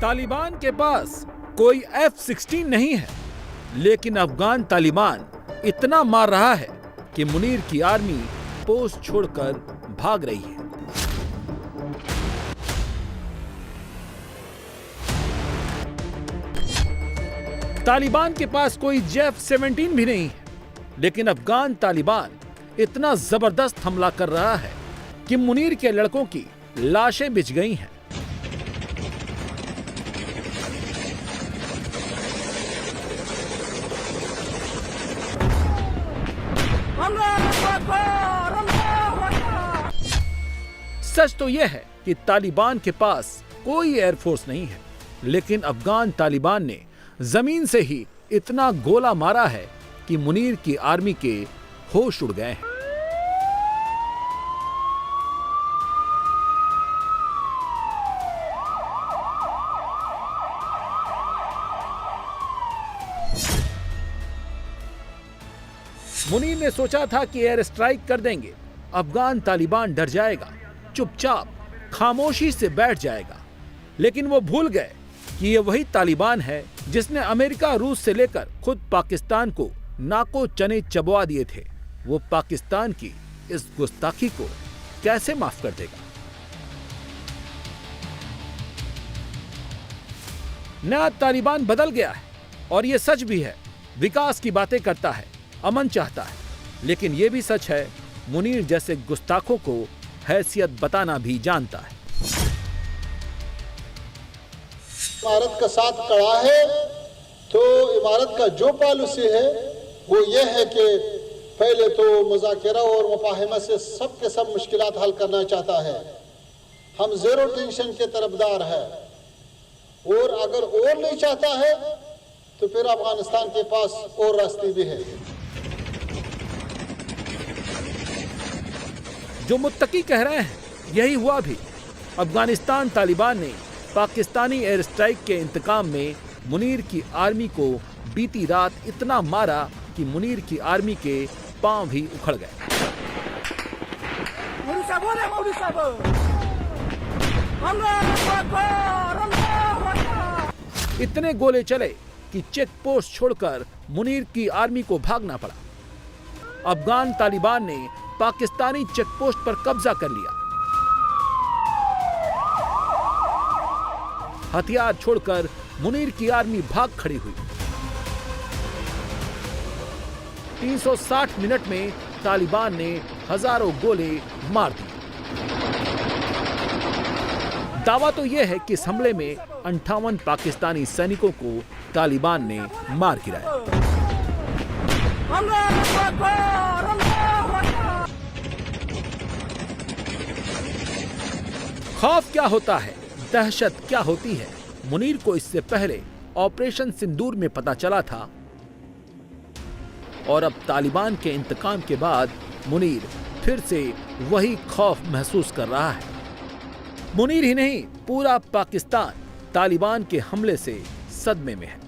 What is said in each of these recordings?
तालिबान के पास कोई F-16 नहीं है, लेकिन अफगान तालिबान इतना मार रहा है कि मुनीर की आर्मी पोस्ट छोड़कर भाग रही है। तालिबान के पास कोई J-17 भी नहीं है, लेकिन अफगान तालिबान इतना जबरदस्त हमला कर रहा है कि मुनीर के लड़कों की लाशें बिछ गई हैं। सच तो यह है कि तालिबान के पास कोई एयरफोर्स नहीं है, लेकिन अफगान तालिबान ने जमीन से ही इतना गोला मारा है कि मुनीर की आर्मी के होश उड़ गए हैं। मुनीर ने सोचा था कि एयर स्ट्राइक कर देंगे, अफगान तालिबान डर जाएगा, चुपचाप खामोशी से बैठ जाएगा। लेकिन वो भूल गए कि ये वही तालिबान है जिसने अमेरिका, रूस से लेकर खुद पाकिस्तान को नाको चने चबवा दिए थे। वो पाकिस्तान की इस गुस्ताखी को कैसे माफ कर देगा? नया तालिबान बदल गया है और ये सच भी है। विकास की बातें करता है, अमन चाहता है, लेकिन ये भी सच है मुनीर जैसे गुस्ताखों को हैसियत बताना भी जानता है। इमारत का साथ खड़ा है तो इमारत का जो पॉलिसी है वो ये है कि पहले तो मुज़ाकरा और मुफाहिमा से सब के सब मुश्किलात हल करना चाहता है। हम ज़ीरो टेंशन के तरफदार हैं, और अगर और नहीं चाहता है तो फिर अफगानिस्तान के पास और रास्ते भी हैं। जो मुत्तकी कह रहे हैं यही हुआ भी। अफगानिस्तान तालिबान ने पाकिस्तानी एयर स्ट्राइक के इंतकाम में मुनीर की आर्मी को बीती रात इतना मारा कि मुनीर की आर्मी के पांव भी उखड़ गए। इतने गोले चले कि चेक पोस्ट छोड़कर मुनीर की आर्मी को भागना पड़ा। अफगान तालिबान ने पाकिस्तानी चेक पोस्ट पर कब्जा कर लिया। हथियार छोड़कर मुनीर की आर्मी भाग खड़ी हुई। 360 मिनट में तालिबान ने हजारों गोले मार दिए। दावा तो यह है कि इस हमले में 58 पाकिस्तानी सैनिकों को तालिबान ने मार गिराया। खौफ क्या होता है, दहशत क्या होती है, मुनीर को इससे पहले ऑपरेशन सिंदूर में पता चला था, और अब तालिबान के इंतकाम के बाद मुनीर फिर से वही खौफ महसूस कर रहा है। मुनीर ही नहीं, पूरा पाकिस्तान तालिबान के हमले से सदमे में है।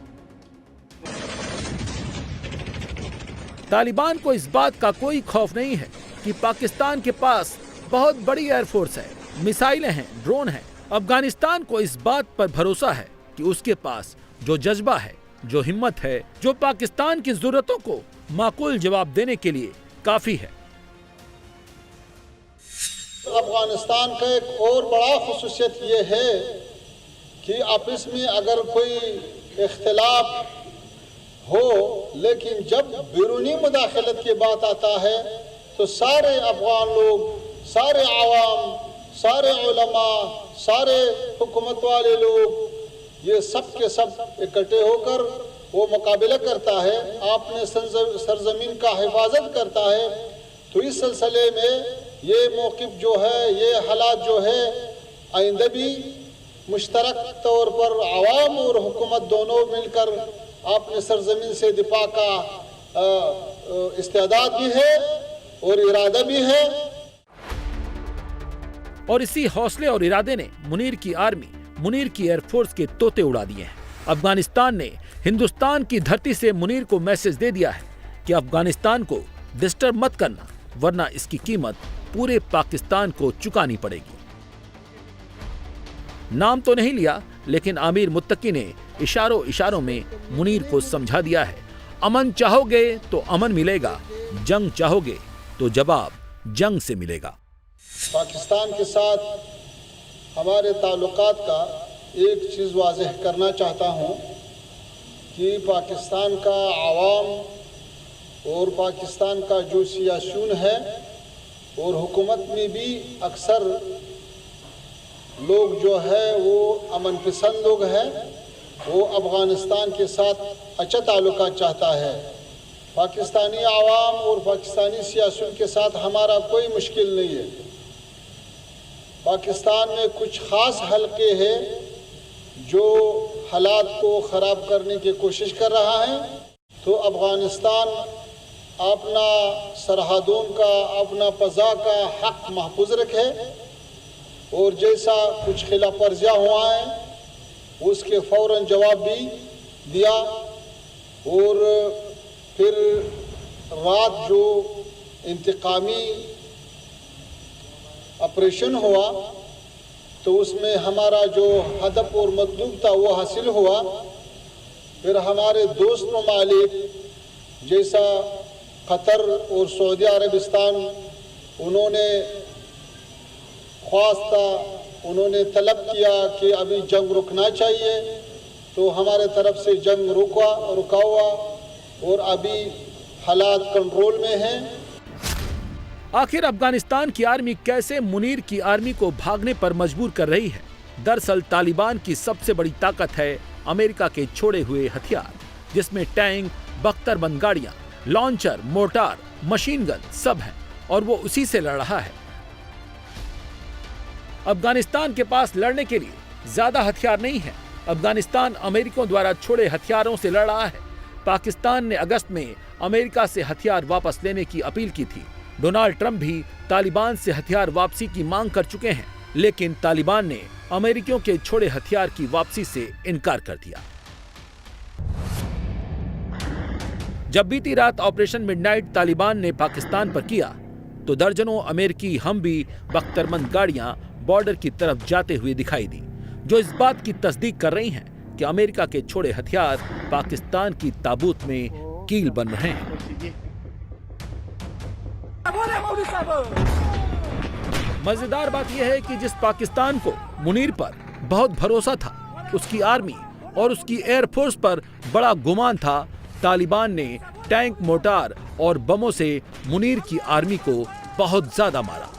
तालिबान को इस बात का कोई खौफ नहीं है कि पाकिस्तान के पास बहुत बड़ी एयरफोर्स है, मिसाइलें हैं, ड्रोन हैं। अफगानिस्तान को इस बात पर भरोसा है कि उसके पास जो जज्बा है, जो हिम्मत है, जो पाकिस्तान की जरूरतों को माकूल जवाब देने के लिए काफी है। अफगानिस्तान का एक और बड़ा खुसूसियत ये है कि आपस में अगर कोई इख्तिलाफ हो, लेकिन जब बैरूनी मुदाखलत की बात आता है तो सारे अफगान लोग, सारे आवाम, सारे उलमा, सारे हुकूमत वाले लोग, ये सब के सब इकट्ठे होकर वो मुकाबला करता है, अपने सरजमीन का हिफाजत करता है। तो इस सिलसिले में ये मौक़िफ़ जो है, ये हालात जो है, आइंदा भी मुश्तरक तौर पर आवाम और हुकूमत दोनों मिलकर अपने सरजमीन से दिफा का इस्तेदाद भी है और इरादा भी है। और इसी हौसले और इरादे ने मुनीर की आर्मी, मुनीर की एयरफोर्स के तोते उड़ा दिए हैं। अफगानिस्तान ने हिंदुस्तान की धरती से मुनीर को मैसेज दे दिया है कि अफगानिस्तान को डिस्टर्ब मत करना, वरना इसकी कीमत पूरे पाकिस्तान को चुकानी पड़ेगी। नाम तो नहीं लिया, लेकिन आमिर मुत्तकी ने इशारों इशारों में मुनीर को समझा दिया है, अमन चाहोगे तो अमन मिलेगा, जंग चाहोगे तो जवाब जंग से मिलेगा। पाकिस्तान के साथ हमारे ताल्लुकात का एक चीज़ वाज़ेह करना चाहता हूँ कि पाकिस्तान का आवाम और पाकिस्तान का जो सियासून है और हुकूमत में भी अक्सर लोग जो है वो अमन पसंद लोग हैं, वो अफ़गानिस्तान के साथ अच्छा ताल्लुकात चाहता है। पाकिस्तानी आवाम और पाकिस्तानी सियासून के साथ हमारा कोई मुश्किल नहीं है। पाकिस्तान में कुछ ख़ास हलके हैं जो हालात को ख़राब करने की कोशिश कर रहा है, तो अफ़गानिस्तान अपना सरहदों का, अपना फ़ज़ा का हक़ महफूज रखे और जैसा कुछ खिलाफ वर्जियाँ हुआ है उसके फ़ौरन जवाब भी दिया। और फिर रात जो इंतकामी ऑपरेशन हुआ तो उसमें हमारा जो हदफ और मतलूब था वो हासिल हुआ। फिर हमारे दोस्त ममालिक जैसा कतर और सऊदी अरबिस्तान उन्होंने ख्वास्ता, उन्होंने तलब किया कि अभी जंग रुकना चाहिए, तो हमारे तरफ से जंग रुका हुआ और अभी हालात कंट्रोल में हैं। आखिर अफगानिस्तान की आर्मी कैसे मुनीर की आर्मी को भागने पर मजबूर कर रही है? दरअसल तालिबान की सबसे बड़ी ताकत है अमेरिका के छोड़े हुए हथियार, जिसमें टैंक, बख्तरबंद गाड़ियां, लॉन्चर, मोर्टार, मशीन गन सब हैं, और वो उसी से लड़ रहा है। अफगानिस्तान के पास लड़ने के लिए ज्यादा हथियार नहीं है। अफगानिस्तान अमेरिकियों द्वारा छोड़े हथियारों से लड़ रहा है। पाकिस्तान ने अगस्त में अमेरिका से हथियार वापस लेने की अपील की थी। डोनाल्ड ट्रंप भी तालिबान से हथियार वापसी की मांग कर चुके हैं, लेकिन तालिबान ने अमेरिकियों के छोड़े हथियार की वापसी से इनकार कर दिया। जब बीती रात ऑपरेशन मिडनाइट तालिबान ने पाकिस्तान पर किया तो दर्जनों अमेरिकी हमवी बख्तरबंद गाड़ियां बॉर्डर की तरफ जाते हुए दिखाई दी, जो इस बात की तस्दीक कर रही हैं कि अमेरिका के छोड़े हथियार पाकिस्तान की ताबूत में कील बन रहे हैं। मजेदार बात यह है कि जिस पाकिस्तान को मुनीर पर बहुत भरोसा था, उसकी आर्मी और उसकी एयरफोर्स पर बड़ा गुमान था, तालिबान ने टैंक, मोर्टार और बमों से मुनीर की आर्मी को बहुत ज्यादा मारा।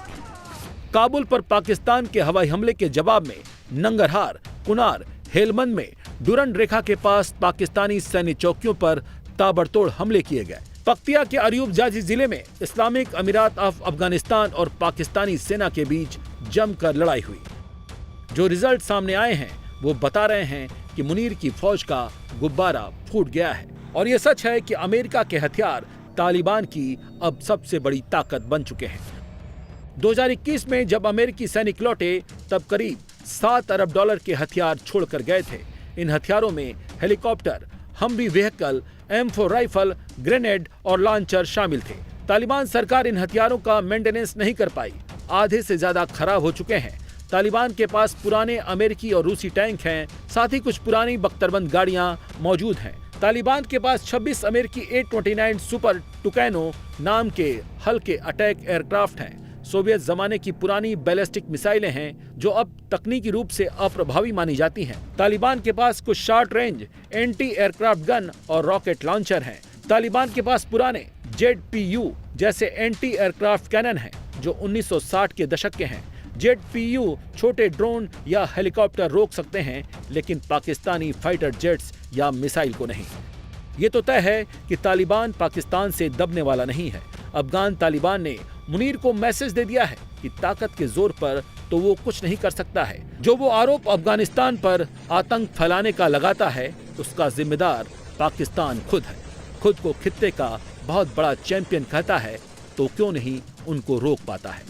काबुल पर पाकिस्तान के हवाई हमले के जवाब में नंगरहार, कुनार, हेलमंद में डुरंड रेखा के पास पाकिस्तानी सैन्य चौकियों पर ताबड़तोड़ हमले किए गए। पख्तिया के अयूब जाजी जिले में इस्लामिक अमीरात ऑफ अफगानिस्तान और पाकिस्तानी सेना के बीच जमकर लड़ाई हुई। जो रिजल्ट सामने आए हैं वो बता रहे हैं कि मुनीर की फौज का गुब्बारा फूट गया है, और ये सच है कि अमेरिका के हथियार तालिबान की अब सबसे बड़ी ताकत बन चुके हैं। 2021 में जब अमेरिकी सैनिक लौटे तब करीब $7 अरब के हथियार छोड़कर गए थे। इन हथियारों में helicopter, Humvee vehicle, M4 rifle, grenade और लॉन्चर शामिल थे। तालिबान सरकार इन हथियारों का मेंटेनेंस नहीं कर पाई, आधे से ज्यादा खराब हो चुके हैं। तालिबान के पास पुराने अमेरिकी और रूसी टैंक हैं, साथ ही कुछ पुरानी बख्तरबंद गाड़ियां मौजूद हैं। तालिबान के पास 26 अमेरिकी A-29 सुपर टुकैनो नाम के हल्के अटैक एयरक्राफ्ट हैं। सोवियत जमाने की पुरानी बैलिस्टिक मिसाइलें हैं जो अब तकनीकी रूप से अप्रभावी मानी जाती हैं। तालिबान के पास कुछ short range anti aircraft gun और रॉकेट लॉन्चर हैं। तालिबान के पास पुराने ZPU जैसे एंटी एयरक्राफ्ट कैनन हैं जो 1960 के दशक के हैं। ZPU छोटे ड्रोन या हेलीकॉप्टर रोक सकते हैं, लेकिन पाकिस्तानी फाइटर जेट्स या मिसाइल को नहीं। ये तो तय है कि तालिबान पाकिस्तान से दबने वाला नहीं है। अफगान तालिबान ने मुनीर को मैसेज दे दिया है कि ताकत के जोर पर तो वो कुछ नहीं कर सकता है। जो वो आरोप अफगानिस्तान पर आतंक फैलाने का लगाता है, उसका जिम्मेदार पाकिस्तान खुद है। खुद को खित्ते का बहुत बड़ा चैंपियन कहता है, तो क्यों नहीं उनको रोक पाता है।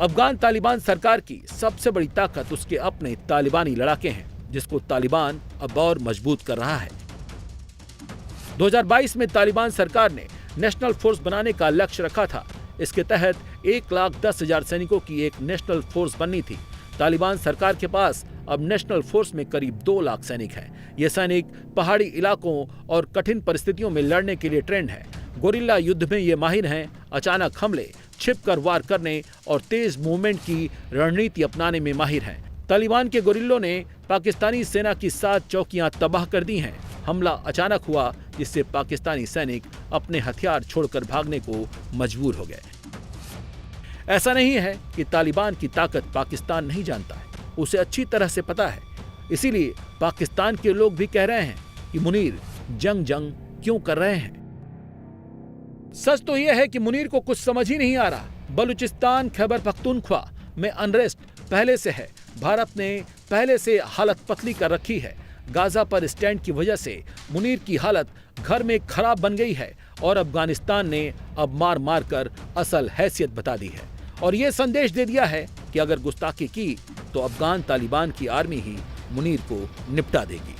अफगान तालिबान सरकार की सबसे बड़ी ताकत उसके अपने तालिबानी लड़ाके हैं, जिसको तालिबान अब और मजबूत कर रहा है। 2022 में तालिबान सरकार ने नेशनल फोर्स बनाने का लक्ष्य रखा था। इसके तहत 1,10,000 सैनिकों की एक नेशनल फोर्स बननी थी। तालिबान सरकार के पास अब नेशनल फोर्स में करीब 2 लाख सैनिक हैं। ये सैनिक पहाड़ी इलाकों और कठिन परिस्थितियों में लड़ने के लिए ट्रेंड हैं। गोरिल्ला युद्ध में ये माहिर हैं। अचानक हमले, छिपकर वार करने और तेज मूवमेंट की रणनीति अपनाने में माहिर हैं। तालिबान के गोरिल्लों ने पाकिस्तानी सेना की 7 चौकियां तबाह कर दी हैं। हमला अचानक हुआ, जिससे पाकिस्तानी सैनिक अपने हथियार छोड़कर भागने को मजबूर हो गए। ऐसा नहीं है कि तालिबान की ताकत पाकिस्तान नहीं जानता है, उसे अच्छी तरह से पता है। इसीलिए पाकिस्तान के लोग भी कह रहे हैं कि मुनीर जंग क्यों कर रहे हैं। सच तो यह है कि मुनीर को कुछ समझ ही नहीं आ रहा। बलूचिस्तान, खैबर पख्तूनख्वा में अनरेस्ट पहले से है। भारत ने पहले से हालत पतली कर रखी है। गाजा पर स्टैंड की वजह से मुनीर की हालत घर में खराब बन गई है और अफगानिस्तान ने अब मार मार कर असल हैसियत बता दी है और ये संदेश दे दिया है कि अगर गुस्ताखी की तो अफगान तालिबान की आर्मी ही मुनीर को निपटा देगी।